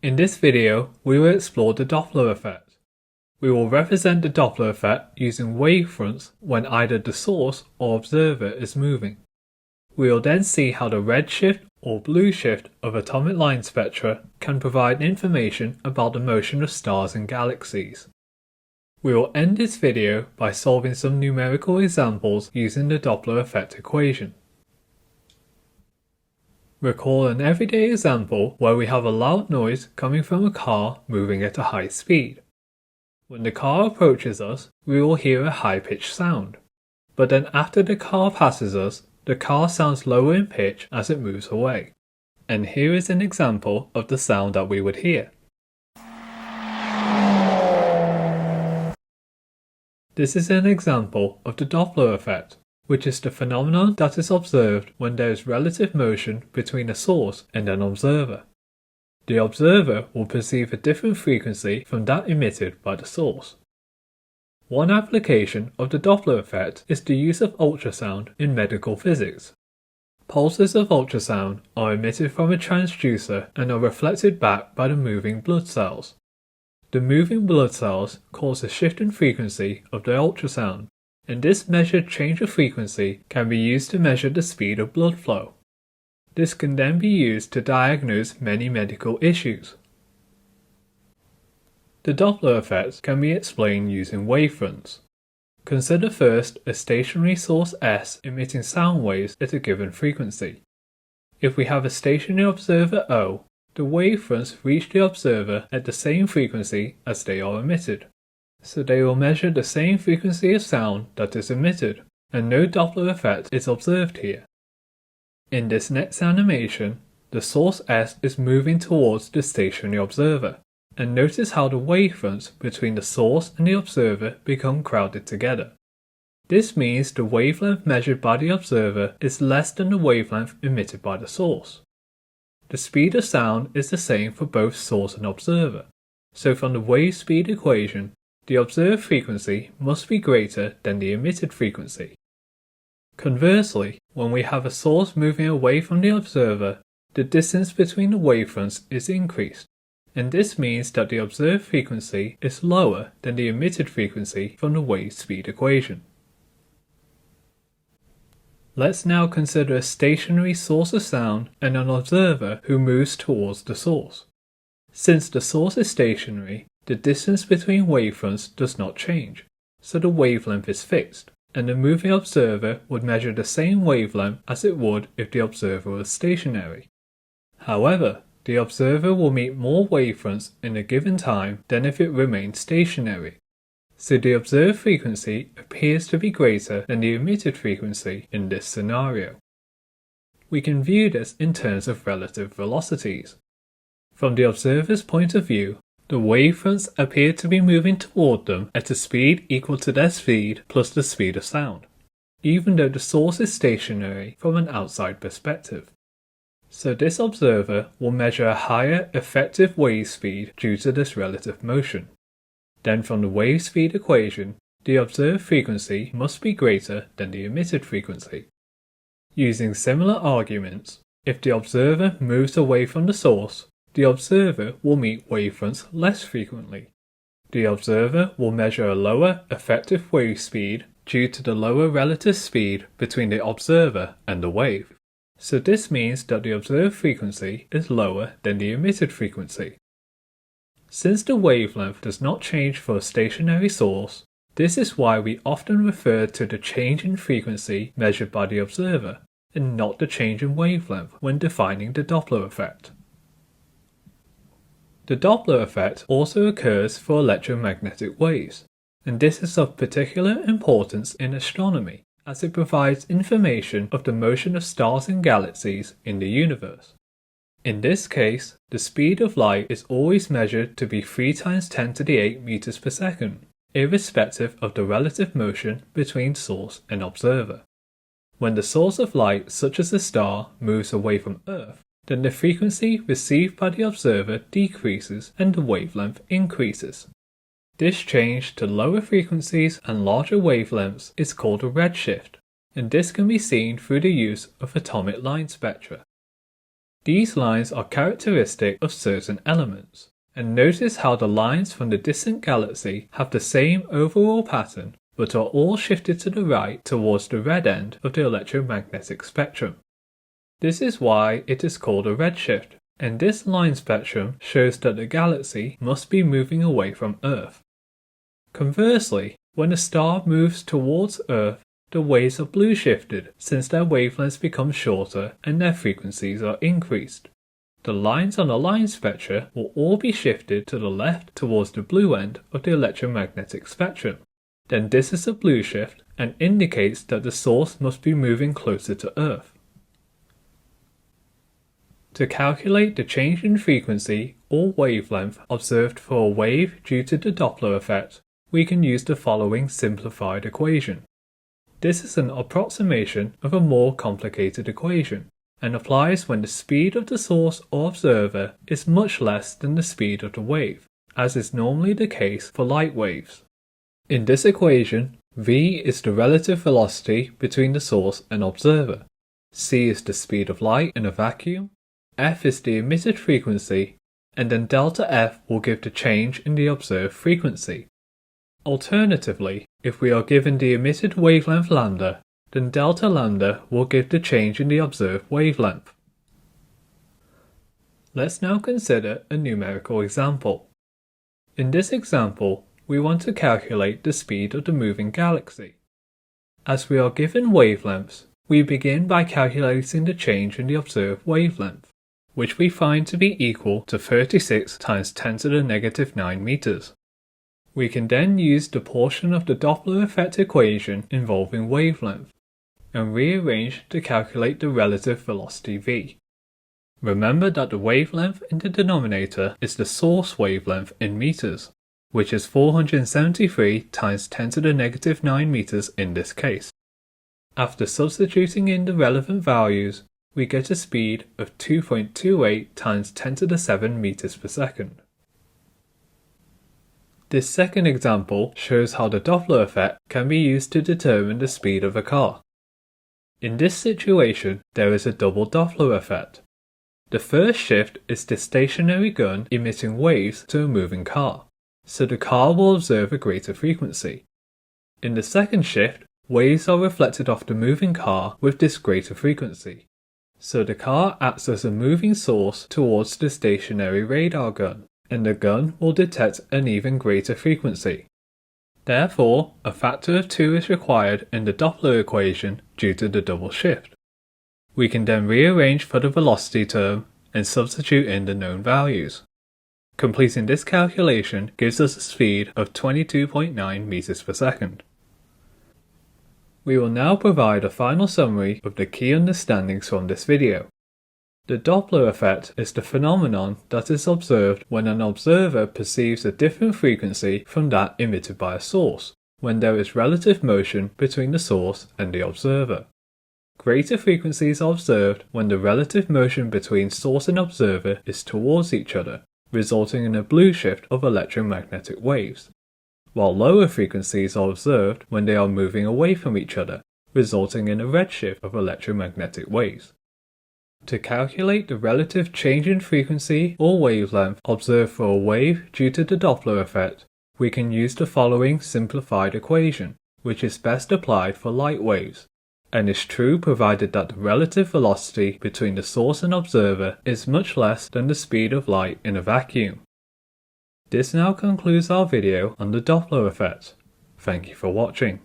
In this video, we will explore the Doppler effect. We will represent the Doppler effect using wavefronts when either the source or observer is moving. We will then see how the redshift or blueshift of atomic line spectra can provide information about the motion of stars and galaxies. We will end this video by solving some numerical examples using the Doppler effect equation. Recall an everyday example where we have a loud noise coming from a car moving at a high speed. When the car approaches us, we will hear a high-pitched sound. But then after the car passes us, the car sounds lower in pitch as it moves away. And here is an example of the sound that we would hear. This is an example of the Doppler effect, which is the phenomenon that is observed when there is relative motion between a source and an observer. The observer will perceive a different frequency from that emitted by the source. One application of the Doppler effect is the use of ultrasound in medical physics. Pulses of ultrasound are emitted from a transducer and are reflected back by the moving blood cells. The moving blood cells cause a shift in frequency of the ultrasound, and this measured change of frequency can be used to measure the speed of blood flow. This can then be used to diagnose many medical issues. The Doppler effect can be explained using wavefronts. Consider first a stationary source S emitting sound waves at a given frequency. If we have a stationary observer O, the wavefronts reach the observer at the same frequency as they are emitted. So they will measure the same frequency of sound that is emitted, and no Doppler effect is observed here. In this next animation, the source S is moving towards the stationary observer, and notice how the wavefronts between the source and the observer become crowded together. This means the wavelength measured by the observer is less than the wavelength emitted by the source. The speed of sound is the same for both source and observer, so from the wave speed equation, the observed frequency must be greater than the emitted frequency. Conversely, when we have a source moving away from the observer, the distance between the wavefronts is increased, and this means that the observed frequency is lower than the emitted frequency from the wave speed equation. Let's now consider a stationary source of sound and an observer who moves towards the source. Since the source is stationary, the distance between wavefronts does not change, so the wavelength is fixed, and the moving observer would measure the same wavelength as it would if the observer was stationary. However, the observer will meet more wavefronts in a given time than if it remained stationary, so the observed frequency appears to be greater than the emitted frequency in this scenario. We can view this in terms of relative velocities. From the observer's point of view, the wavefronts appear to be moving toward them at a speed equal to their speed plus the speed of sound, even though the source is stationary from an outside perspective. So this observer will measure a higher effective wave speed due to this relative motion. Then from the wave speed equation, the observed frequency must be greater than the emitted frequency. Using similar arguments, if the observer moves away from the source, the observer will meet wavefronts less frequently. The observer will measure a lower effective wave speed due to the lower relative speed between the observer and the wave. So this means that the observed frequency is lower than the emitted frequency. Since the wavelength does not change for a stationary source, this is why we often refer to the change in frequency measured by the observer, and not the change in wavelength when defining the Doppler effect. The Doppler effect also occurs for electromagnetic waves, and this is of particular importance in astronomy as it provides information of the motion of stars and galaxies in the universe. In this case, the speed of light is always measured to be 3 × 10⁸ meters per second, irrespective of the relative motion between source and observer. When the source of light, such as a star, moves away from Earth, then the frequency received by the observer decreases and the wavelength increases. This change to lower frequencies and larger wavelengths is called a redshift, and this can be seen through the use of atomic line spectra. These lines are characteristic of certain elements, and notice how the lines from the distant galaxy have the same overall pattern but are all shifted to the right towards the red end of the electromagnetic spectrum. This is why it is called a redshift, and this line spectrum shows that the galaxy must be moving away from Earth. Conversely, when a star moves towards Earth, the waves are blue shifted since their wavelengths become shorter and their frequencies are increased. The lines on the line spectra will all be shifted to the left towards the blue end of the electromagnetic spectrum. Then this is a blue shift and indicates that the source must be moving closer to Earth. To calculate the change in frequency or wavelength observed for a wave due to the Doppler effect, we can use the following simplified equation. This is an approximation of a more complicated equation, and applies when the speed of the source or observer is much less than the speed of the wave, as is normally the case for light waves. In this equation, v is the relative velocity between the source and observer, c is the speed of light in a vacuum, f is the emitted frequency, and then delta f will give the change in the observed frequency. Alternatively, if we are given the emitted wavelength lambda, then delta lambda will give the change in the observed wavelength. Let's now consider a numerical example. In this example, we want to calculate the speed of the moving galaxy. As we are given wavelengths, we begin by calculating the change in the observed wavelength, which we find to be equal to 36 times 10 to the negative 9 meters. We can then use the portion of the Doppler effect equation involving wavelength, and rearrange to calculate the relative velocity v. Remember that the wavelength in the denominator is the source wavelength in meters, which is 473 times 10 to the negative 9 meters in this case. After substituting in the relevant values, we get a speed of 2.28 times 10 to the 7 meters per second. This second example shows how the Doppler effect can be used to determine the speed of a car. In this situation, there is a double Doppler effect. The first shift is the stationary gun emitting waves to a moving car, so the car will observe a greater frequency. In the second shift, waves are reflected off the moving car with this greater frequency, so the car acts as a moving source towards the stationary radar gun, and the gun will detect an even greater frequency. Therefore, a factor of 2 is required in the Doppler equation due to the double shift. We can then rearrange for the velocity term and substitute in the known values. Completing this calculation gives us a speed of 22.9 meters per second. We will now provide a final summary of the key understandings from this video. The Doppler effect is the phenomenon that is observed when an observer perceives a different frequency from that emitted by a source, when there is relative motion between the source and the observer. Greater frequencies are observed when the relative motion between source and observer is towards each other, resulting in a blue shift of electromagnetic waves, while lower frequencies are observed when they are moving away from each other, resulting in a redshift of electromagnetic waves. To calculate the relative change in frequency or wavelength observed for a wave due to the Doppler effect, we can use the following simplified equation, which is best applied for light waves, and is true provided that the relative velocity between the source and observer is much less than the speed of light in a vacuum. This now concludes our video on the Doppler effect. Thank you for watching.